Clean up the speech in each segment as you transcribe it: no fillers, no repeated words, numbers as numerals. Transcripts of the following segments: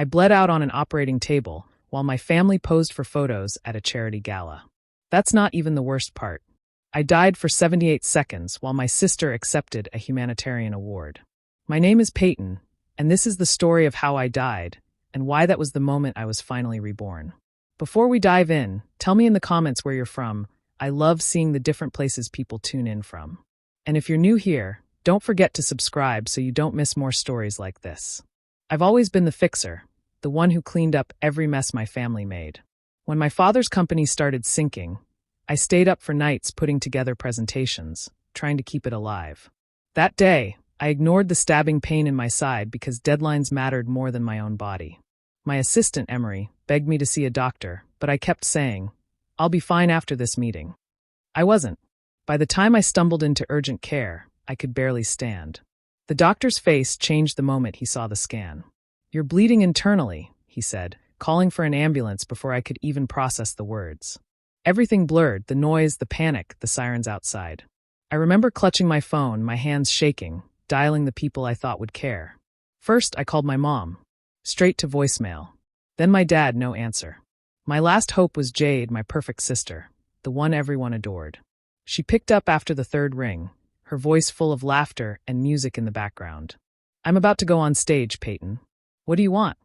I bled out on an operating table while my family posed for photos at a charity gala. That's not even the worst part. I died for 78 seconds while my sister accepted a humanitarian award. My name is Peyton, and this is the story of how I died and why that was the moment I was finally reborn. Before we dive in, tell me in the comments where you're from. I love seeing the different places people tune in from. And if you're new here, don't forget to subscribe so you don't miss more stories like this. I've always been the fixer, the one who cleaned up every mess my family made. When my father's company started sinking, I stayed up for nights putting together presentations, trying to keep it alive. That day, I ignored the stabbing pain in my side because deadlines mattered more than my own body. My assistant, Emery, begged me to see a doctor, but I kept saying, "I'll be fine after this meeting." I wasn't. By the time I stumbled into urgent care, I could barely stand. The doctor's face changed the moment he saw the scan. "You're bleeding internally," he said, calling for an ambulance before I could even process the words. Everything blurred, the noise, the panic, the sirens outside. I remember clutching my phone, my hands shaking, dialing the people I thought would care. First, I called my mom. Straight to voicemail. Then my dad, no answer. My last hope was Jade, my perfect sister, the one everyone adored. She picked up after the third ring, her voice full of laughter and music in the background. "I'm about to go on stage, Peyton. What do you want?"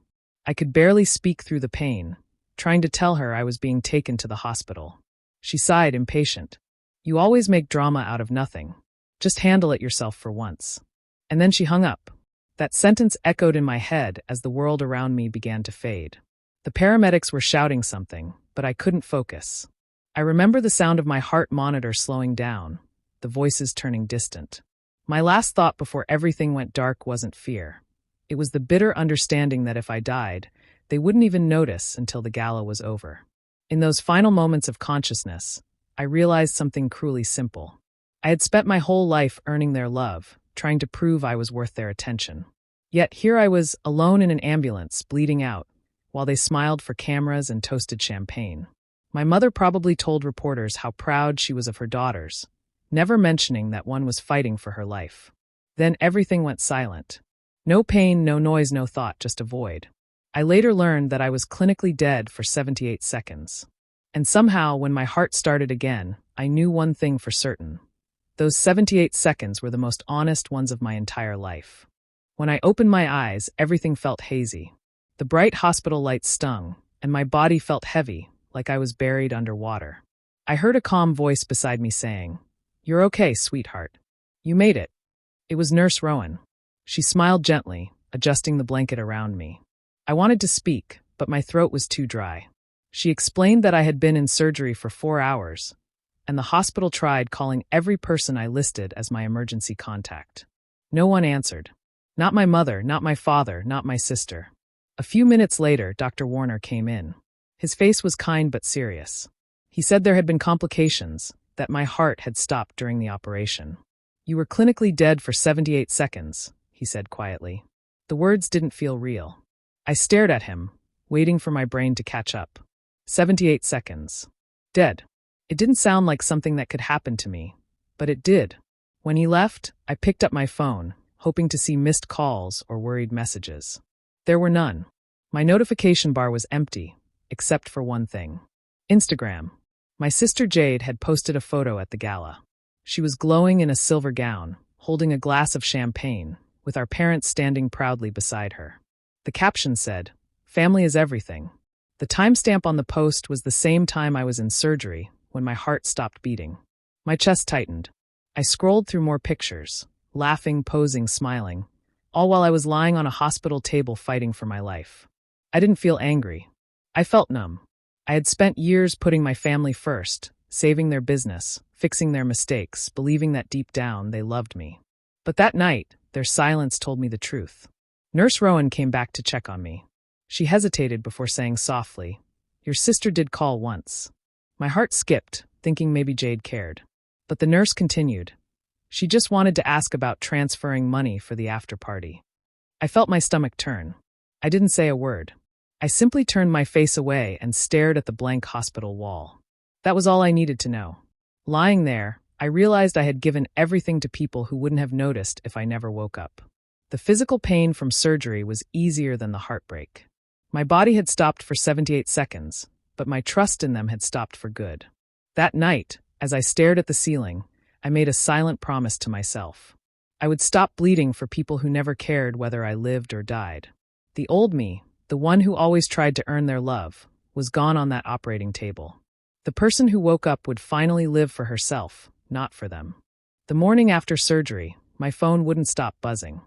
I could barely speak through the pain, trying to tell her I was being taken to the hospital. She sighed, impatient. "You always make drama out of nothing. Just handle it yourself for once." And then she hung up. That sentence echoed in my head as the world around me began to fade. The paramedics were shouting something, but I couldn't focus. I remember the sound of my heart monitor slowing down, the voices turning distant. My last thought before everything went dark wasn't fear. It was the bitter understanding that if I died, they wouldn't even notice until the gala was over. In those final moments of consciousness, I realized something cruelly simple. I had spent my whole life earning their love, trying to prove I was worth their attention. Yet here I was, alone in an ambulance, bleeding out, while they smiled for cameras and toasted champagne. My mother probably told reporters how proud she was of her daughters, never mentioning that one was fighting for her life. Then everything went silent. No pain, no noise, no thought, just a void. I later learned that I was clinically dead for 78 seconds. And somehow, when my heart started again, I knew one thing for certain. Those 78 seconds were the most honest ones of my entire life. When I opened my eyes, everything felt hazy. The bright hospital lights stung, and my body felt heavy, like I was buried underwater. I heard a calm voice beside me saying, "You're okay, sweetheart. You made it." It was Nurse Rowan. She smiled gently, adjusting the blanket around me. I wanted to speak, but my throat was too dry. She explained that I had been in surgery for 4 hours, and the hospital tried calling every person I listed as my emergency contact. No one answered. Not my mother, not my father, not my sister. A few minutes later, Dr. Warner came in. His face was kind but serious. He said there had been complications, that my heart had stopped during the operation. "You were clinically dead for 78 seconds, he said quietly. The words didn't feel real. I stared at him, waiting for my brain to catch up. 78 seconds. Dead. It didn't sound like something that could happen to me, but it did. When he left, I picked up my phone, hoping to see missed calls or worried messages. There were none. My notification bar was empty, except for one thing. Instagram. My sister Jade had posted a photo at the gala. She was glowing in a silver gown, holding a glass of champagne, with our parents standing proudly beside her. The caption said, "Family is everything." The timestamp on the post was the same time I was in surgery, when my heart stopped beating. My chest tightened. I scrolled through more pictures, laughing, posing, smiling, all while I was lying on a hospital table fighting for my life. I didn't feel angry. I felt numb. I had spent years putting my family first, saving their business, fixing their mistakes, believing that deep down they loved me. But that night, their silence told me the truth. Nurse Rowan came back to check on me. She hesitated before saying softly, "Your sister did call once." My heart skipped, thinking maybe Jade cared. But the nurse continued. She just wanted to ask about transferring money for the after party. I felt my stomach turn. I didn't say a word. I simply turned my face away and stared at the blank hospital wall. That was all I needed to know. Lying there, I realized I had given everything to people who wouldn't have noticed if I never woke up. The physical pain from surgery was easier than the heartbreak. My body had stopped for 78 seconds, but my trust in them had stopped for good. That night, as I stared at the ceiling, I made a silent promise to myself. I would stop bleeding for people who never cared whether I lived or died. The old me, the one who always tried to earn their love, was gone on that operating table. The person who woke up would finally live for herself, not for them. The morning after surgery, my phone wouldn't stop buzzing.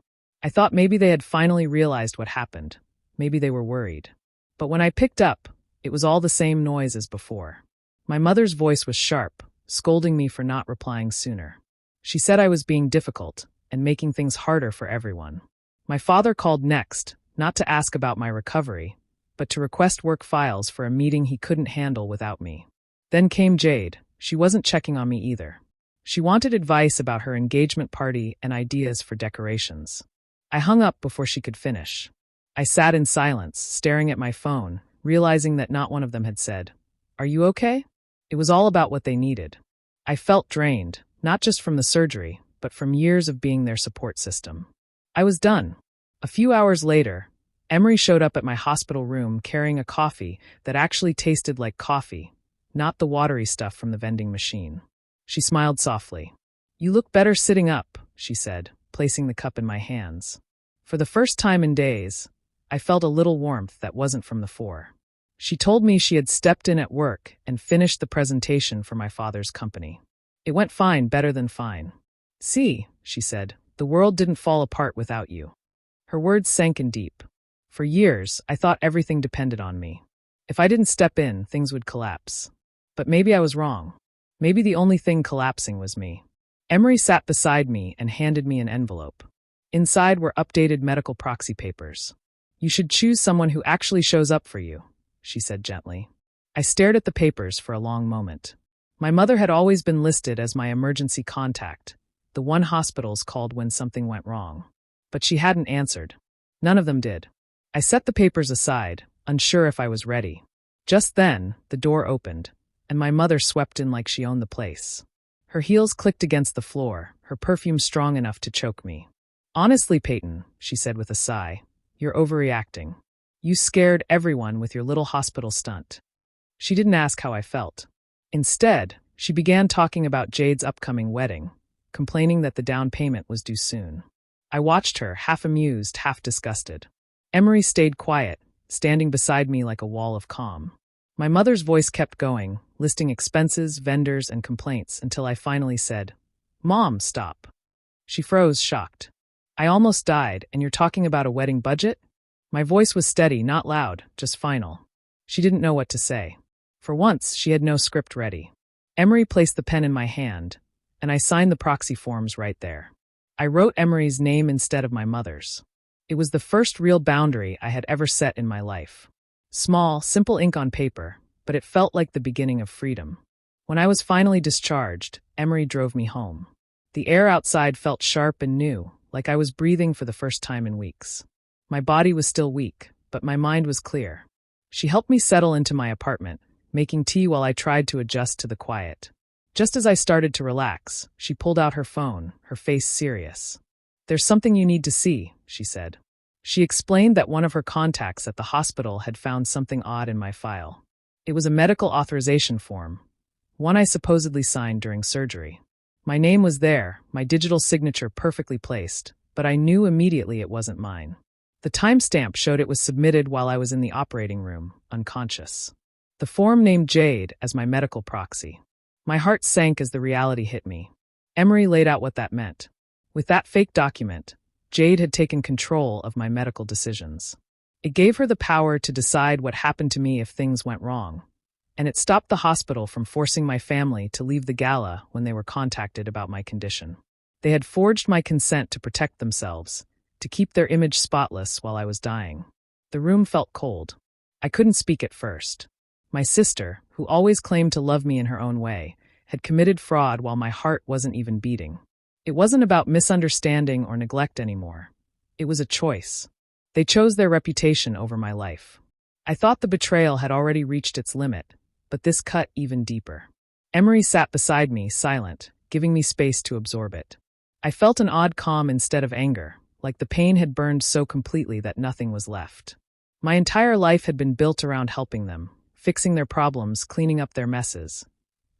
I thought maybe they had finally realized what happened. Maybe they were worried. But when I picked up, it was all the same noise as before. My mother's voice was sharp, scolding me for not replying sooner. She said I was being difficult and making things harder for everyone. My father called next, not to ask about my recovery, but to request work files for a meeting he couldn't handle without me. Then came Jade. She wasn't checking on me either. She wanted advice about her engagement party and ideas for decorations. I hung up before she could finish. I sat in silence, staring at my phone, realizing that not one of them had said, "Are you okay?" It was all about what they needed. I felt drained, not just from the surgery, but from years of being their support system. I was done. A few hours later, Emery showed up at my hospital room carrying a coffee that actually tasted like coffee, not the watery stuff from the vending machine. She smiled softly. "You look better sitting up," she said, placing the cup in my hands. For the first time in days, I felt a little warmth that wasn't from the fore. She told me she had stepped in at work and finished the presentation for my father's company. It went fine, better than fine. "See," she said, "the world didn't fall apart without you." Her words sank in deep. For years, I thought everything depended on me. If I didn't step in, things would collapse. But maybe I was wrong. Maybe the only thing collapsing was me. Emery sat beside me and handed me an envelope. Inside were updated medical proxy papers. "You should choose someone who actually shows up for you," she said gently. I stared at the papers for a long moment. My mother had always been listed as my emergency contact, the one hospitals called when something went wrong. But she hadn't answered. None of them did. I set the papers aside, unsure if I was ready. Just then, the door opened, and my mother swept in like she owned the place. Her heels clicked against the floor, her perfume strong enough to choke me. "Honestly, Peyton," she said with a sigh, "you're overreacting. You scared everyone with your little hospital stunt." She didn't ask how I felt. Instead, she began talking about Jade's upcoming wedding, complaining that the down payment was due soon. I watched her, half amused, half disgusted. Emery stayed quiet, standing beside me like a wall of calm. My mother's voice kept going, listing expenses, vendors, and complaints until I finally said, "Mom, stop." She froze, shocked. "I almost died, and you're talking about a wedding budget?" My voice was steady, not loud, just final. She didn't know what to say. For once, she had no script ready. Emery placed the pen in my hand, and I signed the proxy forms right there. I wrote Emery's name instead of my mother's. It was the first real boundary I had ever set in my life. Small, simple ink on paper, but it felt like the beginning of freedom. When I was finally discharged, Emery drove me home. The air outside felt sharp and new, like I was breathing for the first time in weeks. My body was still weak, but my mind was clear. She helped me settle into my apartment, making tea while I tried to adjust to the quiet. Just as I started to relax, she pulled out her phone, her face serious. "There's something you need to see," she said. She explained that one of her contacts at the hospital had found something odd in my file. It was a medical authorization form, one I supposedly signed during surgery. My name was there, my digital signature perfectly placed, but I knew immediately it wasn't mine. The timestamp showed it was submitted while I was in the operating room, unconscious. The form named Jade as my medical proxy. My heart sank as the reality hit me. Emery laid out what that meant. With that fake document, Jade had taken control of my medical decisions. It gave her the power to decide what happened to me if things went wrong. And it stopped the hospital from forcing my family to leave the Gala when they were contacted about my condition. They had forged my consent to protect themselves, to keep their image spotless while I was dying. The room felt cold. I couldn't speak at first. My sister, who always claimed to love me in her own way, had committed fraud while my heart wasn't even beating. It wasn't about misunderstanding or neglect anymore. It was a choice. They chose their reputation over my life. I thought the betrayal had already reached its limit, but this cut even deeper. Emery sat beside me, silent, giving me space to absorb it. I felt an odd calm instead of anger, like the pain had burned so completely that nothing was left. My entire life had been built around helping them, fixing their problems, cleaning up their messes.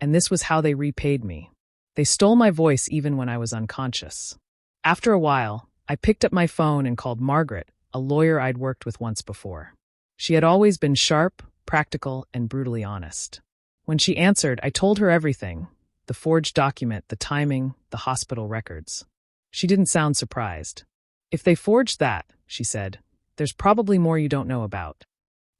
And this was how they repaid me. They stole my voice even when I was unconscious. After a while, I picked up my phone and called Margaret, a lawyer I'd worked with once before. She had always been sharp, practical, and brutally honest. When she answered, I told her everything: the forged document, the timing, the hospital records. She didn't sound surprised. "If they forged that," she said, "there's probably more you don't know about."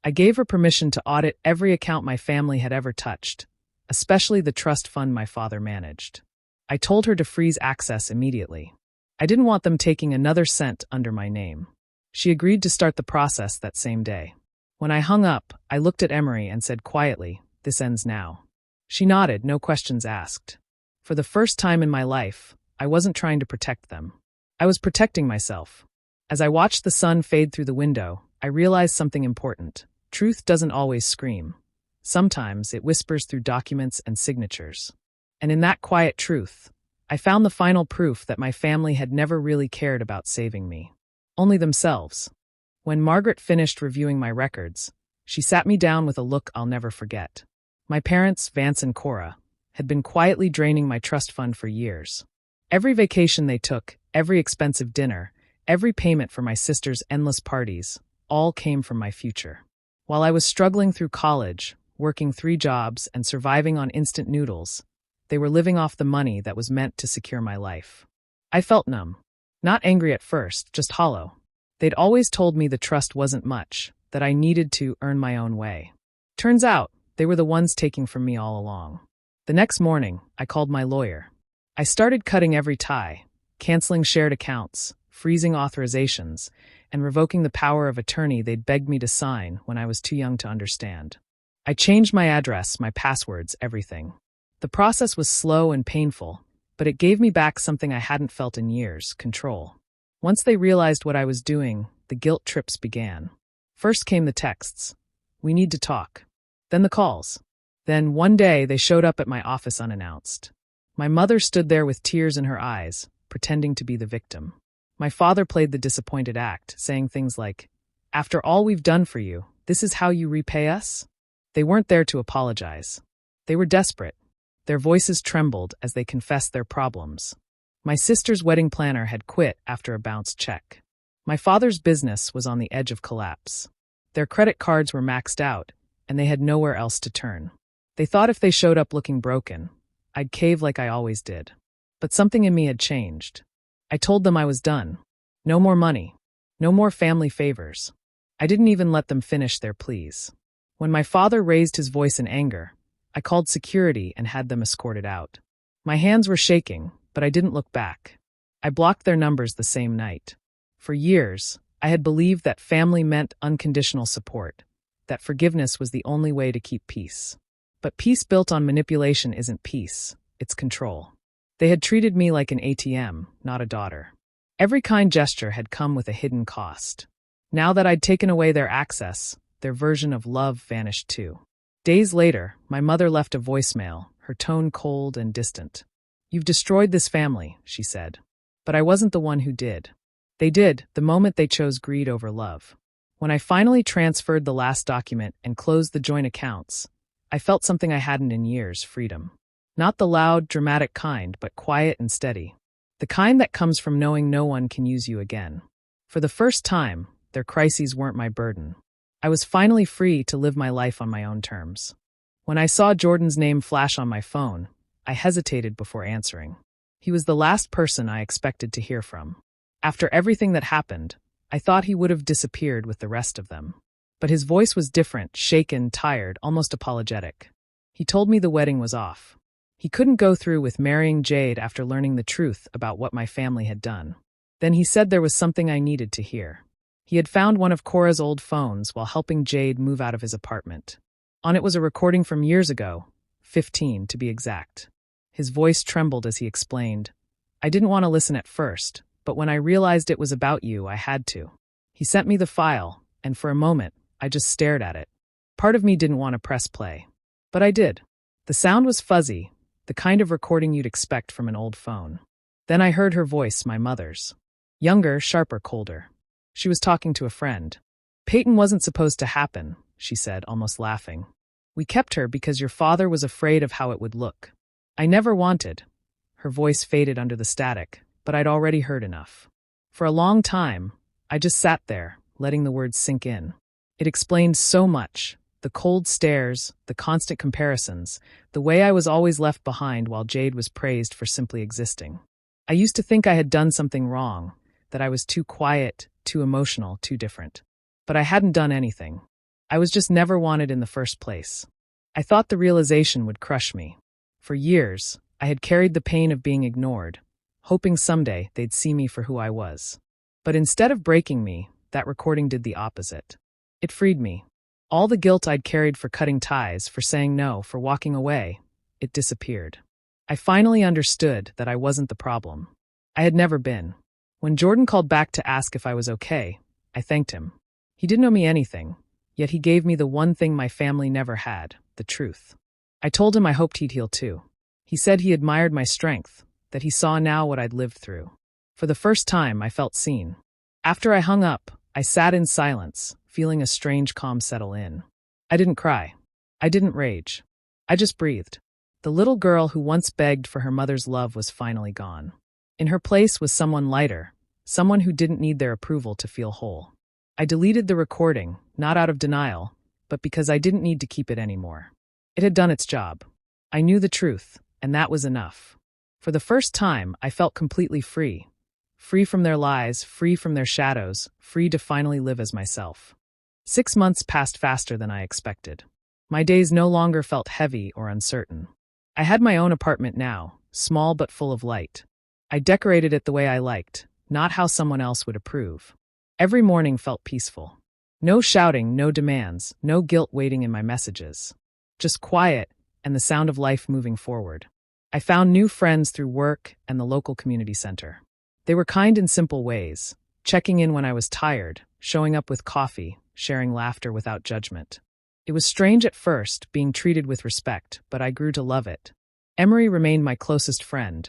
I gave her permission to audit every account my family had ever touched, especially the trust fund my father managed. I told her to freeze access immediately. I didn't want them taking another cent under my name. She agreed to start the process that same day. When I hung up, I looked at Emery and said quietly, "This ends now." She nodded, no questions asked. For the first time in my life, I wasn't trying to protect them. I was protecting myself. As I watched the sun fade through the window, I realized something important. Truth doesn't always scream. Sometimes it whispers through documents and signatures. And in that quiet truth, I found the final proof that my family had never really cared about saving me. Only themselves. When Margaret finished reviewing my records, she sat me down with a look I'll never forget. My parents, Vance and Cora, had been quietly draining my trust fund for years. Every vacation they took, every expensive dinner, every payment for my sister's endless parties, all came from my future. While I was struggling through college, working 3 jobs, and surviving on instant noodles, they were living off the money that was meant to secure my life. I felt numb. Not angry at first, just hollow. They'd always told me the trust wasn't much, that I needed to earn my own way. Turns out, they were the ones taking from me all along. The next morning, I called my lawyer. I started cutting every tie, canceling shared accounts, freezing authorizations, and revoking the power of attorney they'd begged me to sign when I was too young to understand. I changed my address, my passwords, everything. The process was slow and painful, but it gave me back something I hadn't felt in years: control. Once they realized what I was doing, the guilt trips began. First came the texts. "We need to talk." Then the calls. Then, one day, they showed up at my office unannounced. My mother stood there with tears in her eyes, pretending to be the victim. My father played the disappointed act, saying things like, "After all we've done for you, this is how you repay us?" They weren't there to apologize. They were desperate. Their voices trembled as they confessed their problems. My sister's wedding planner had quit after a bounced check. My father's business was on the edge of collapse. Their credit cards were maxed out, and they had nowhere else to turn. They thought if they showed up looking broken, I'd cave like I always did. But something in me had changed. I told them I was done. No more money. No more family favors. I didn't even let them finish their pleas. When my father raised his voice in anger, I called security and had them escorted out. My hands were shaking, but I didn't look back. I blocked their numbers the same night. For years, I had believed that family meant unconditional support, that forgiveness was the only way to keep peace. But peace built on manipulation isn't peace, it's control. They had treated me like an ATM, not a daughter. Every kind gesture had come with a hidden cost. Now that I'd taken away their access, their version of love vanished too. Days later, my mother left a voicemail, her tone cold and distant. "You've destroyed this family," she said. But I wasn't the one who did. They did, the moment they chose greed over love. When I finally transferred the last document and closed the joint accounts, I felt something I hadn't in years: freedom. Not the loud, dramatic kind, but quiet and steady. The kind that comes from knowing no one can use you again. For the first time, their crises weren't my burden. I was finally free to live my life on my own terms. When I saw Jordan's name flash on my phone, I hesitated before answering. He was the last person I expected to hear from. After everything that happened, I thought he would have disappeared with the rest of them. But his voice was different, shaken, tired, almost apologetic. He told me the wedding was off. He couldn't go through with marrying Jade after learning the truth about what my family had done. Then he said there was something I needed to hear. He had found one of Cora's old phones while helping Jade move out of his apartment. On it was a recording from years ago, 15 to be exact. His voice trembled as he explained, "I didn't want to listen at first, but when I realized it was about you, I had to." He sent me the file, and for a moment, I just stared at it. Part of me didn't want to press play. But I did. The sound was fuzzy, the kind of recording you'd expect from an old phone. Then I heard her voice, my mother's. Younger, sharper, colder. She was talking to a friend. Peyton wasn't supposed to happen, she said, almost laughing. We kept her because your father was afraid of how it would look. I never wanted. Her voice faded under the static, but I'd already heard enough. For a long time, I just sat there, letting the words sink in. It explained so much. The cold stares, the constant comparisons, the way I was always left behind while Jade was praised for simply existing. I used to think I had done something wrong, that I was too quiet, too emotional, too different. But I hadn't done anything. I was just never wanted in the first place. I thought the realization would crush me. For years, I had carried the pain of being ignored, hoping someday they'd see me for who I was. But instead of breaking me, that recording did the opposite. It freed me. All the guilt I'd carried for cutting ties, for saying no, for walking away, it disappeared. I finally understood that I wasn't the problem. I had never been. When Jordan called back to ask if I was okay, I thanked him. He didn't owe me anything, yet he gave me the one thing my family never had, the truth. I told him I hoped he'd heal too. He said he admired my strength, that he saw now what I'd lived through. For the first time, I felt seen. After I hung up, I sat in silence, feeling a strange calm settle in. I didn't cry. I didn't rage. I just breathed. The little girl who once begged for her mother's love was finally gone. In her place was someone lighter, someone who didn't need their approval to feel whole. I deleted the recording, not out of denial, but because I didn't need to keep it anymore. It had done its job. I knew the truth, and that was enough. For the first time, I felt completely free. Free from their lies, free from their shadows, free to finally live as myself. 6 months passed faster than I expected. My days no longer felt heavy or uncertain. I had my own apartment now, small but full of light. I decorated it the way I liked, not how someone else would approve. Every morning felt peaceful. No shouting, no demands, no guilt waiting in my messages. Just quiet and the sound of life moving forward. I found new friends through work and the local community center. They were kind in simple ways, checking in when I was tired, showing up with coffee, sharing laughter without judgment. It was strange at first, being treated with respect, but I grew to love it. Emery remained my closest friend,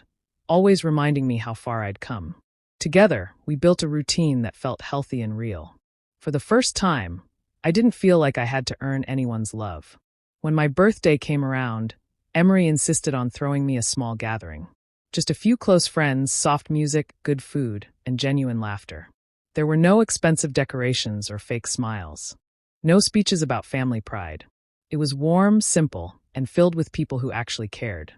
always reminding me how far I'd come. Together, we built a routine that felt healthy and real. For the first time, I didn't feel like I had to earn anyone's love. When my birthday came around, Emery insisted on throwing me a small gathering. Just a few close friends, soft music, good food, and genuine laughter. There were no expensive decorations or fake smiles. No speeches about family pride. It was warm, simple, and filled with people who actually cared.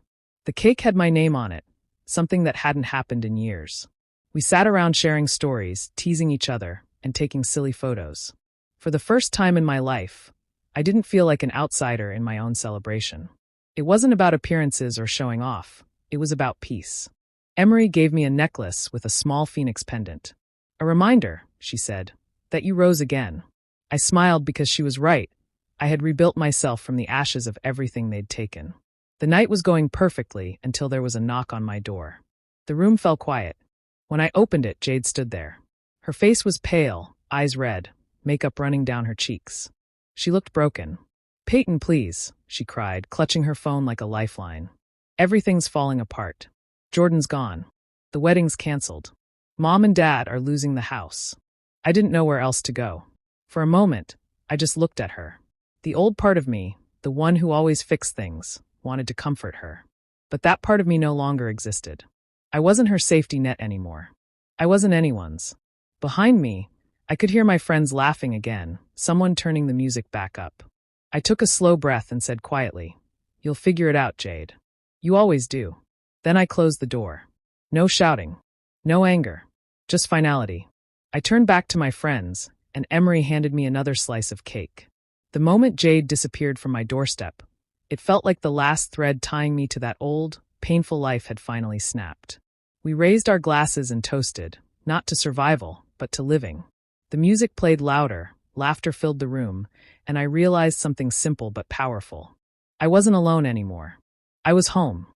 The cake had my name on it, something that hadn't happened in years. We sat around sharing stories, teasing each other, and taking silly photos. For the first time in my life, I didn't feel like an outsider in my own celebration. It wasn't about appearances or showing off. It was about peace. Emery gave me a necklace with a small phoenix pendant. A reminder, she said, that you rose again. I smiled because she was right. I had rebuilt myself from the ashes of everything they'd taken. The night was going perfectly until there was a knock on my door. The room fell quiet. When I opened it, Jade stood there. Her face was pale, eyes red, makeup running down her cheeks. She looked broken. "Peyton, please," she cried, clutching her phone like a lifeline. "Everything's falling apart. Jordan's gone. The wedding's canceled. Mom and Dad are losing the house." I didn't know where else to go. For a moment, I just looked at her. The old part of me, the one who always fixed things, wanted to comfort her. But that part of me no longer existed. I wasn't her safety net anymore. I wasn't anyone's. Behind me, I could hear my friends laughing again, someone turning the music back up. I took a slow breath and said quietly, "You'll figure it out, Jade. You always do." Then I closed the door. No shouting. No anger. Just finality. I turned back to my friends, and Emery handed me another slice of cake. The moment Jade disappeared from my doorstep, it felt like the last thread tying me to that old, painful life had finally snapped. We raised our glasses and toasted, not to survival, but to living. The music played louder, laughter filled the room, and I realized something simple but powerful. I wasn't alone anymore. I was home.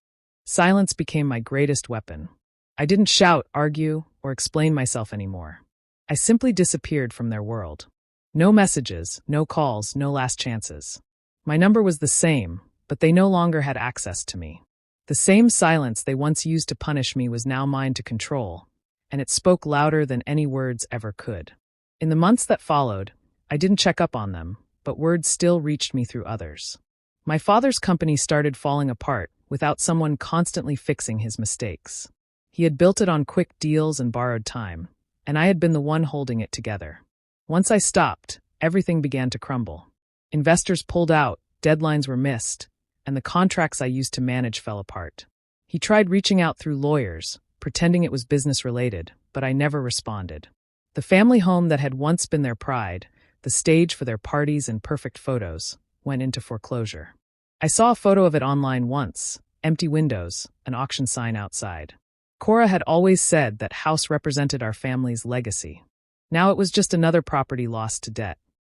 Silence became my greatest weapon. I didn't shout, argue, or explain myself anymore. I simply disappeared from their world. No messages, no calls, no last chances. My number was the same, but they no longer had access to me. The same silence they once used to punish me was now mine to control, and it spoke louder than any words ever could. In the months that followed, I didn't check up on them, but word still reached me through others. My father's company started falling apart without someone constantly fixing his mistakes. He had built it on quick deals and borrowed time, and I had been the one holding it together. Once I stopped, everything began to crumble. Investors pulled out, deadlines were missed, and the contracts I used to manage fell apart. He tried reaching out through lawyers, pretending it was business-related, but I never responded. The family home that had once been their pride, the stage for their parties and perfect photos, went into foreclosure. I saw a photo of it online once, empty windows, an auction sign outside. Cora had always said that house represented our family's legacy. Now it was just another property lost to debt.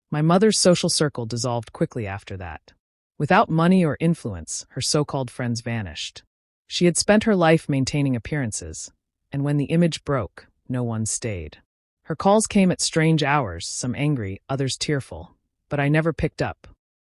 My mother's social circle dissolved quickly after that. Without money or influence, her so-called friends vanished. She had spent her life maintaining appearances, and when the image broke, no one stayed. Her calls came at strange hours, some angry, others tearful, but I never picked up.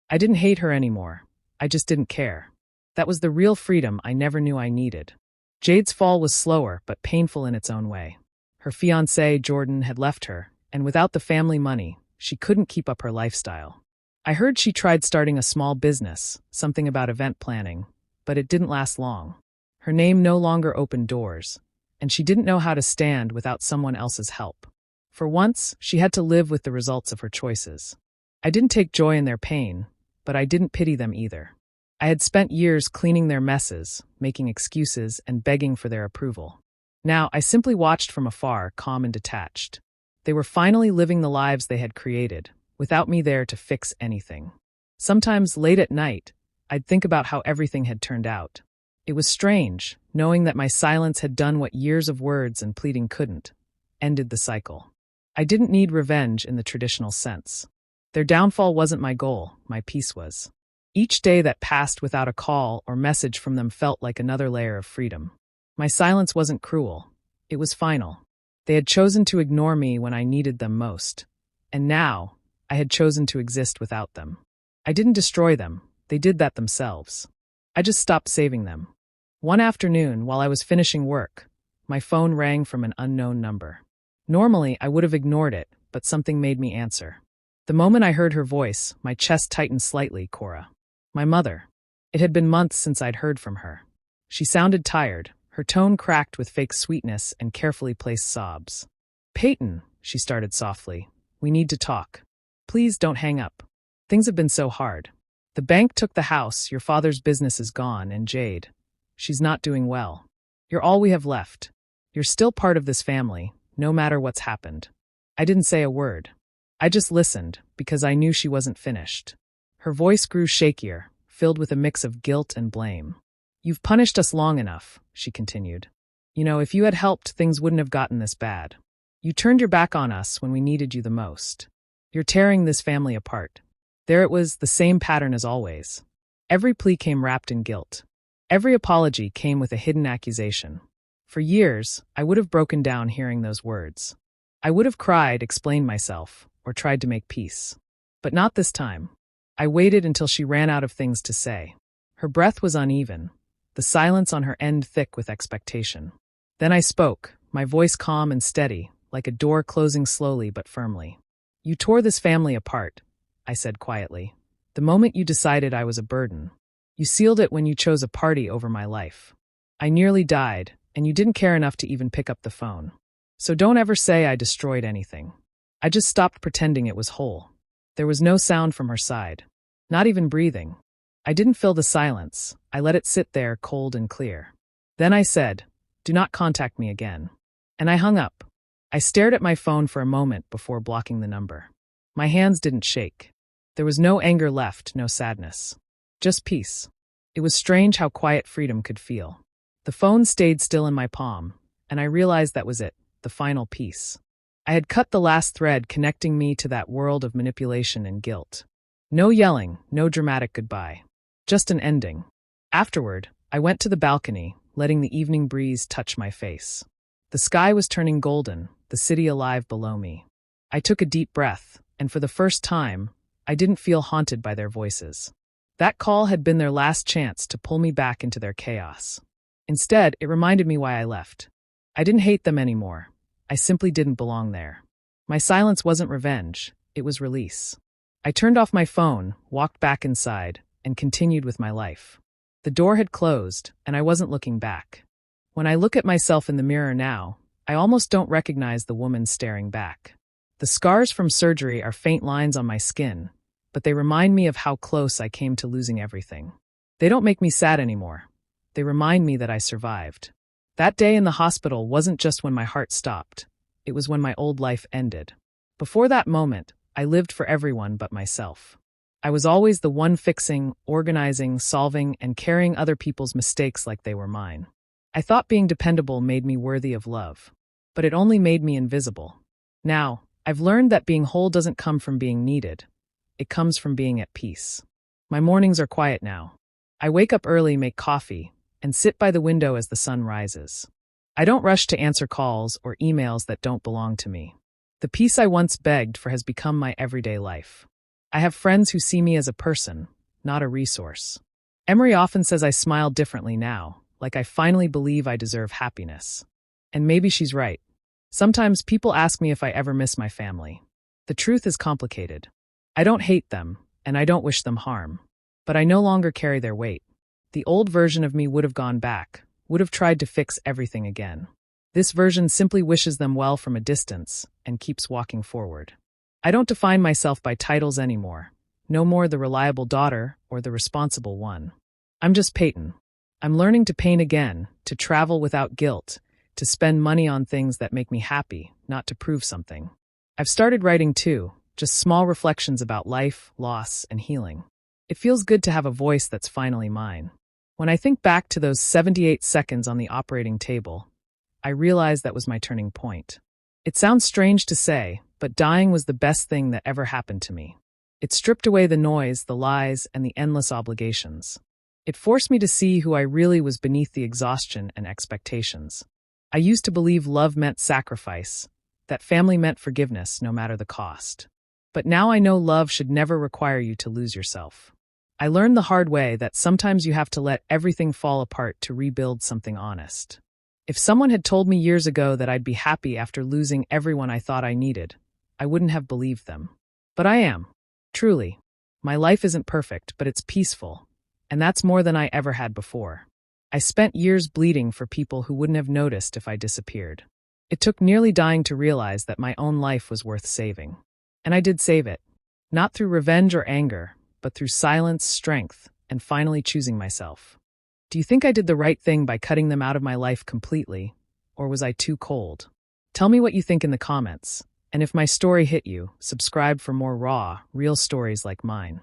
I didn't hate her anymore. I just didn't care. That was the real freedom I never knew I needed. Jade's fall was slower, but painful in its own way. Her fiancé, Jordan, had left her, and without the family money, she couldn't keep up her lifestyle. I heard she tried starting a small business, something about event planning, but it didn't last long. Her name no longer opened doors, and she didn't know how to stand without someone else's help. For once, she had to live with the results of her choices. I didn't take joy in their pain, but I didn't pity them either. I had spent years cleaning their messes, making excuses, and begging for their approval. Now, I simply watched from afar, calm and detached. They were finally living the lives they had created, without me there to fix anything. Sometimes, late at night, I'd think about how everything had turned out. It was strange, knowing that my silence had done what years of words and pleading couldn't, ended the cycle. I didn't need revenge in the traditional sense. Their downfall wasn't my goal, my peace was. Each day that passed without a call or message from them felt like another layer of freedom. My silence wasn't cruel. It was final. They had chosen to ignore me when I needed them most. And now, I had chosen to exist without them. I didn't destroy them. They did that themselves. I just stopped saving them. One afternoon, while I was finishing work, my phone rang from an unknown number. Normally, I would have ignored it, but something made me answer. The moment I heard her voice, my chest tightened slightly, Cora. My mother. It had been months since I'd heard from her. She sounded tired, her tone cracked with fake sweetness and carefully placed sobs. Peyton, she started softly, we need to talk. Please don't hang up. Things have been so hard. The bank took the house, your father's business is gone, and Jade. She's not doing well. You're all we have left. You're still part of this family, no matter what's happened. I didn't say a word. I just listened, because I knew she wasn't finished. Her voice grew shakier, filled with a mix of guilt and blame. You've punished us long enough, she continued. You know, if you had helped, things wouldn't have gotten this bad. You turned your back on us when we needed you the most. You're tearing this family apart. There it was, the same pattern as always. Every plea came wrapped in guilt. Every apology came with a hidden accusation. For years, I would have broken down hearing those words. I would have cried, explained myself, or tried to make peace. But not this time. I waited until she ran out of things to say. Her breath was uneven, the silence on her end thick with expectation. Then I spoke, my voice calm and steady, like a door closing slowly but firmly. You tore this family apart, I said quietly. The moment you decided I was a burden. You sealed it when you chose a party over my life. I nearly died, and you didn't care enough to even pick up the phone. So don't ever say I destroyed anything. I just stopped pretending it was whole. There was no sound from her side. Not even breathing. I didn't fill the silence. I let it sit there cold and clear. Then I said, do not contact me again. And I hung up. I stared at my phone for a moment before blocking the number. My hands didn't shake. There was no anger left, no sadness. Just peace. It was strange how quiet freedom could feel. The phone stayed still in my palm, and I realized that was it, the final piece. I had cut the last thread connecting me to that world of manipulation and guilt. No yelling, no dramatic goodbye. Just an ending. Afterward, I went to the balcony, letting the evening breeze touch my face. The sky was turning golden, the city alive below me. I took a deep breath, and for the first time, I didn't feel haunted by their voices. That call had been their last chance to pull me back into their chaos. Instead, it reminded me why I left. I didn't hate them anymore. I simply didn't belong there. My silence wasn't revenge. It was release. I turned off my phone, walked back inside, and continued with my life. The door had closed, and I wasn't looking back. When I look at myself in the mirror now, I almost don't recognize the woman staring back. The scars from surgery are faint lines on my skin, but they remind me of how close I came to losing everything. They don't make me sad anymore. They remind me that I survived. That day in the hospital wasn't just when my heart stopped. It was when my old life ended. Before that moment, I lived for everyone but myself. I was always the one fixing, organizing, solving, and carrying other people's mistakes like they were mine. I thought being dependable made me worthy of love, but it only made me invisible. Now, I've learned that being whole doesn't come from being needed. It comes from being at peace. My mornings are quiet now. I wake up early, make coffee, and sit by the window as the sun rises. I don't rush to answer calls or emails that don't belong to me. The peace I once begged for has become my everyday life. I have friends who see me as a person, not a resource. Emery often says I smile differently now, like I finally believe I deserve happiness. And maybe she's right. Sometimes people ask me if I ever miss my family. The truth is complicated. I don't hate them, and I don't wish them harm. But I no longer carry their weight. The old version of me would have gone back, would have tried to fix everything again. This version simply wishes them well from a distance and keeps walking forward. I don't define myself by titles anymore. No more the reliable daughter or the responsible one. I'm just Peyton. I'm learning to paint again, to travel without guilt, to spend money on things that make me happy, not to prove something. I've started writing too, just small reflections about life, loss, and healing. It feels good to have a voice that's finally mine. When I think back to those 78 seconds on the operating table, I realize that was my turning point. It sounds strange to say, but dying was the best thing that ever happened to me. It stripped away the noise, the lies, and the endless obligations. It forced me to see who I really was beneath the exhaustion and expectations. I used to believe love meant sacrifice, that family meant forgiveness no matter the cost. But now I know love should never require you to lose yourself. I learned the hard way that sometimes you have to let everything fall apart to rebuild something honest. If someone had told me years ago that I'd be happy after losing everyone I thought I needed, I wouldn't have believed them. But I am. Truly. My life isn't perfect, but it's peaceful. And that's more than I ever had before. I spent years bleeding for people who wouldn't have noticed if I disappeared. It took nearly dying to realize that my own life was worth saving. And I did save it. Not through revenge or anger, but through silence, strength, and finally choosing myself. Do you think I did the right thing by cutting them out of my life completely, or was I too cold? Tell me what you think in the comments, and if my story hit you, subscribe for more raw, real stories like mine.